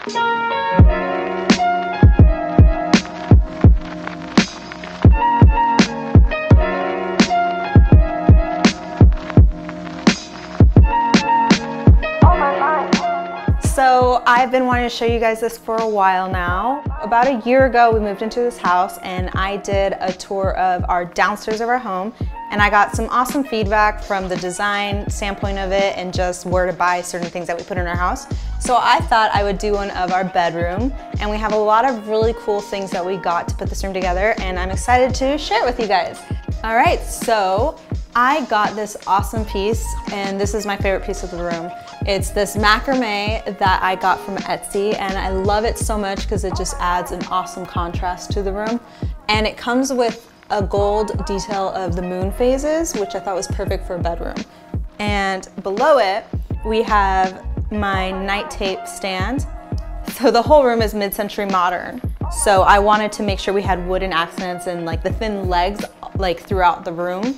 So I've been wanting to show you guys this for a while now. About a year ago, we moved into this house and I did a tour of our downstairs of our home, and I got some awesome feedback from the design standpoint of it and just where to buy certain things that we put in our house. So I thought I would do one of our bedroom, and we have a lot of really cool things that we got to put this room together, and I'm excited to share it with you guys. All right, so I got this awesome piece, and this is my favorite piece of the room. It's this macrame that I got from Etsy, and I love it so much because it just adds an awesome contrast to the room. And it comes with a gold detail of the moon phases, which I thought was perfect for a bedroom. And below it, we have my night tape stand. So the whole room is mid-century modern. So I wanted to make sure we had wooden accents and like the thin legs like throughout the room.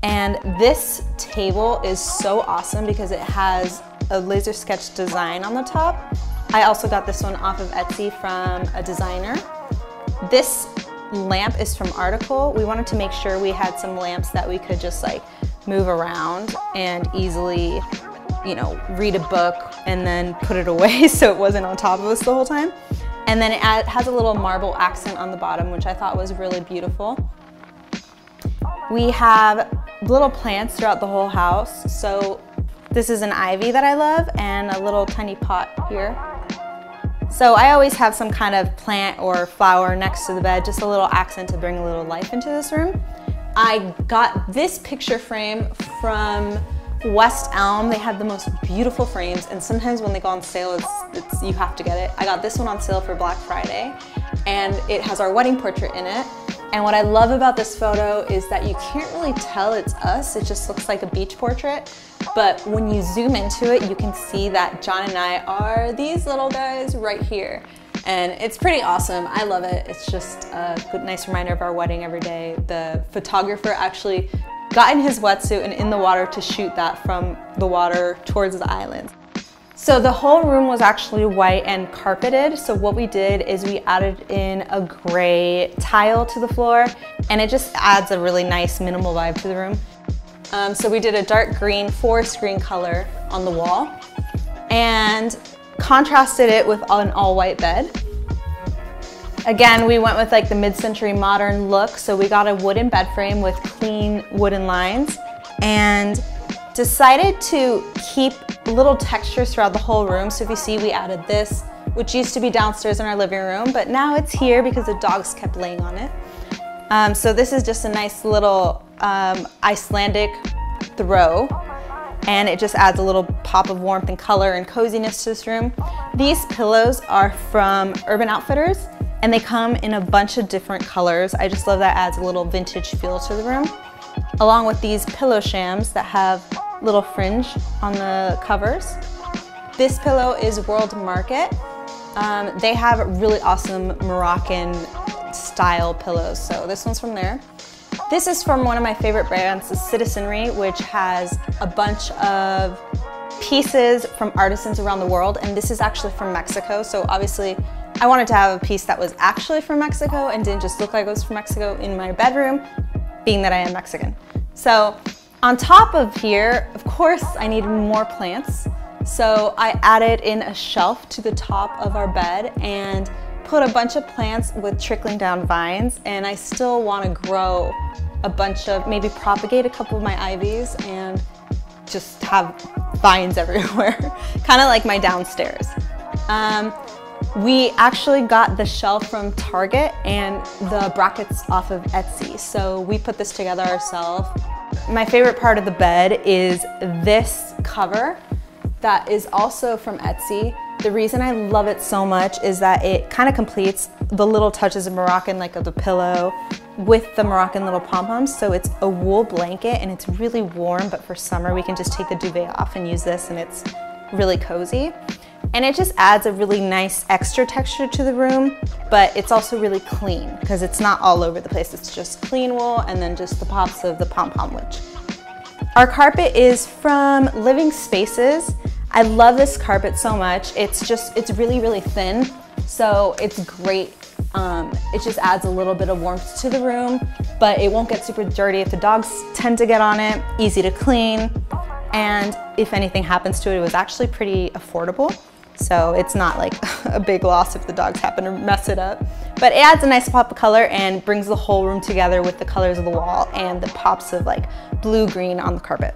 And this table is so awesome because it has a laser sketch design on the top. I also got this one off of Etsy from a designer. This lamp is from Article. We wanted to make sure we had some lamps that we could just like move around and easily, you know, read a book and then put it away so it wasn't on top of us the whole time. And then it has a little marble accent on the bottom, which I thought was really beautiful. We have little plants throughout the whole house. So this is an ivy that I love and a little tiny pot here. So I always have some kind of plant or flower next to the bed, just a little accent to bring a little life into this room. I got this picture frame from West Elm. They have the most beautiful frames, and sometimes when they go on sale, you have to get it. I got this one on sale for Black Friday, and it has our wedding portrait in it. And what I love about this photo is that you can't really tell it's us. It just looks like a beach portrait. But when you zoom into it, you can see that John and I are these little guys right here. And it's pretty awesome. I love it. It's just a good, nice reminder of our wedding every day. The photographer actually got in his wetsuit and in the water to shoot that from the water towards the island. So the whole room was actually white and carpeted. So what we did is we added in a gray tile to the floor, and it just adds a really nice minimal vibe to the room. So we did a dark green forest green color on the wall and contrasted it with an all white bed. Again, we went with like the mid-century modern look. So we got a wooden bed frame with clean wooden lines and decided to keep little textures throughout the whole room. So if you see, we added this, which used to be downstairs in our living room, but now it's here because the dogs kept laying on it. So this is just a nice little Icelandic throw, and it just adds a little pop of warmth and color and coziness to this room. These pillows are from Urban Outfitters, and they come in a bunch of different colors. I just love that adds a little vintage feel to the room, along with these pillow shams that have little fringe on the covers. This pillow is World Market. They have really awesome Moroccan style pillows, so this one's from there. This is from one of my favorite brands, Citizenry, which has a bunch of pieces from artisans around the world, and this is actually from Mexico. So obviously I wanted to have a piece that was actually from Mexico and didn't just look like it was from Mexico in my bedroom, being that I am Mexican. So on top of here, of course, I needed more plants. So I added in a shelf to the top of our bed and put a bunch of plants with trickling down vines, and I still want to grow a bunch of, maybe propagate a couple of my ivies and just have vines everywhere, kind of like my downstairs. We actually got the shelf from Target and the brackets off of Etsy, so we put this together ourselves. My favorite part of the bed is this cover that is also from Etsy. The reason I love it so much is that it kind of completes the little touches of Moroccan, like of the pillow, with the Moroccan little pom-poms. So it's a wool blanket and it's really warm, but for summer we can just take the duvet off and use this, and it's really cozy. And it just adds a really nice extra texture to the room, but it's also really clean because it's not all over the place. It's just clean wool and then just the pops of the pom-pom witch. Our carpet is from Living Spaces. I love this carpet so much. It's really, really thin, so it's great. It just adds a little bit of warmth to the room, but it won't get super dirty if the dogs tend to get on it. Easy to clean, and if anything happens to it, it was actually pretty affordable. So it's not like a big loss if the dogs happen to mess it up. But it adds a nice pop of color and brings the whole room together with the colors of the wall and the pops of like blue-green on the carpet.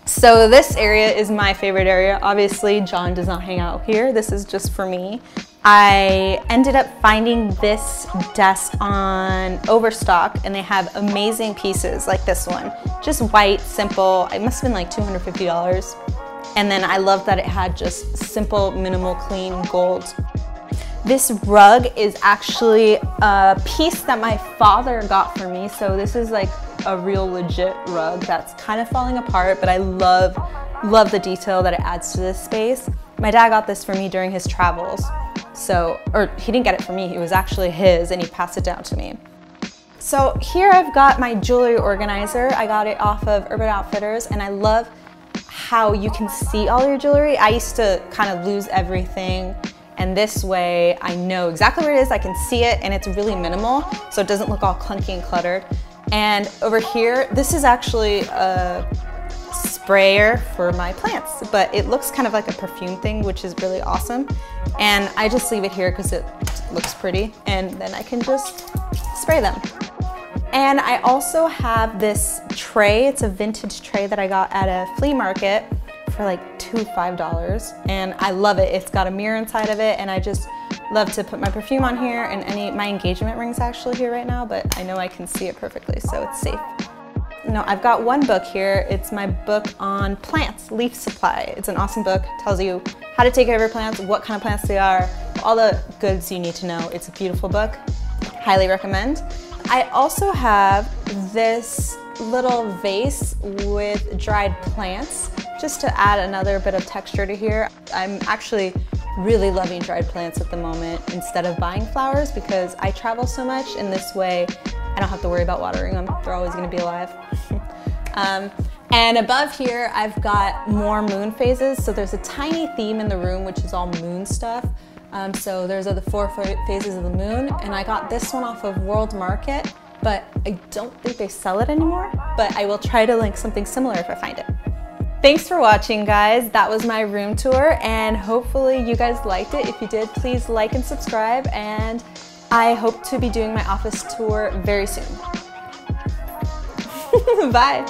So this area is my favorite area. Obviously, John does not hang out here. This is just for me. I ended up finding this desk on Overstock, and they have amazing pieces like this one. Just white, simple. It must have been like $250. And then I love that it had just simple, minimal, clean gold. This rug is actually a piece that my father got for me. So this is like a real legit rug that's kind of falling apart, but I love the detail that it adds to this space. My dad got this for me during his travels. Or he didn't get it for me, it was actually his, and he passed it down to me. So here I've got my jewelry organizer. I got it off of Urban Outfitters, and I love how you can see all your jewelry. I used to kind of lose everything, and this way I know exactly where it is, I can see it, and it's really minimal, so it doesn't look all clunky and cluttered. And over here, this is actually a sprayer for my plants, but it looks kind of like a perfume thing, which is really awesome. And I just leave it here because it looks pretty, and then I can just spray them. And I also have this tray. It's a vintage tray that I got at a flea market for like $5, and I love it. It's got a mirror inside of it, and I just love to put my perfume on here, and my engagement ring's actually here right now, but I know I can see it perfectly, so it's safe. No, I've got one book here. It's my book on plants, Leaf Supply. It's an awesome book. It tells you how to take care of your plants, what kind of plants they are, all the goods you need to know. It's a beautiful book. Highly recommend. I also have this little vase with dried plants, just to add another bit of texture to here. I'm actually really loving dried plants at the moment instead of buying flowers, because I travel so much, and this way I don't have to worry about watering them. They're always gonna be alive. And above here, I've got more moon phases. So there's a tiny theme in the room, which is all moon stuff. So there's the 4 phases of the moon, and I got this one off of World Market, but I don't think they sell it anymore, but I will try to link something similar if I find it. Thanks for watching, guys. That was my room tour, and hopefully you guys liked it. If you did, please like and subscribe, and I hope to be doing my office tour very soon. Bye.